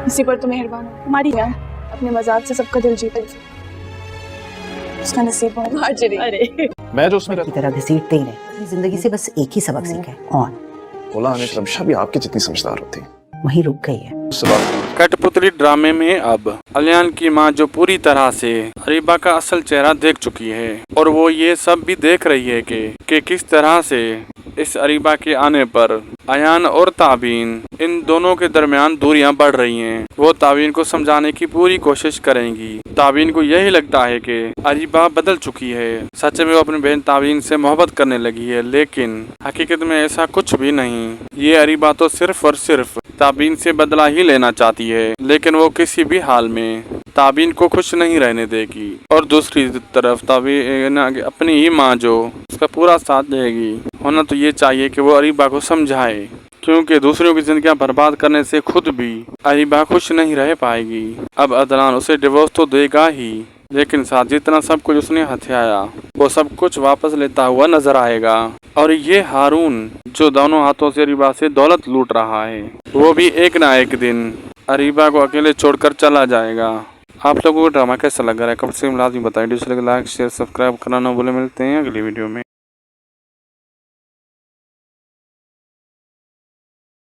इसी पर तो मेहरबान हो तुम्हारी जान, अपने मजाक से सबका दिल जीत रही। उसका नसीब बहुत अरे मैं जो उसमें की तरह घसीटते ही रहे। जिंदगी से बस एक ही सबक सीखा है, कौन? बोला हमें रमशा भी आपकी जितनी समझदार होती। वहीं रुक गई है। कठपुतली ड्रामे में अब अलियान की मां जो पूरी तरह से अरीबा का असल चेहरा देख चुकी है और वो ये सब भी देख रही है कि किस तरह से इस अरीबा के आने पर अयान और ताबीन इन दोनों के दरमियान दूरियां बढ़ रही हैं। वो ताबीन को समझाने की पूरी कोशिश करेंगी। ताबीन को यही लगता है कि अरीबा बदल चुकी है। सच में वो अपनी बहन ताबीन से मोहब्बत करने लगी है, लेकिन हकीकत में ऐसा कुछ भी नहीं। ये अरीबा तो सिर्फ और सिर्फ ताबीन से बदला ही लेना चाहती है, लेकिन वो किसी भी हाल में ताबीन को खुश नहीं रहने देगी। और दूसरी तरफ ताबीन अपनी ही माँ जो उसका पूरा साथ देगी। होना तो ये चाहिए कि वो अरीबा को समझाए, क्योंकि दूसरों की जिंदगियां बर्बाद करने से खुद भी अरीबा खुश नहीं रह पाएगी। अब अदनान उसे डिवोर्स तो देगा ही, लेकिन साथ जितना सब कुछ उसने हथियाया वो सब कुछ वापस लेता हुआ नजर आएगा। और ये हारून जो दोनों हाथों से अरीबा से दौलत लूट रहा है, वो भी एक ना एक दिन अरीबा को अकेले छोड़कर चला जाएगा। आप लोगों को ड्रामा कैसा लग रहा है कम से कम लाजमी बताएं। लाइक शेयर सब्सक्राइब करना ना भूलें। मिलते हैं अगली वीडियो में।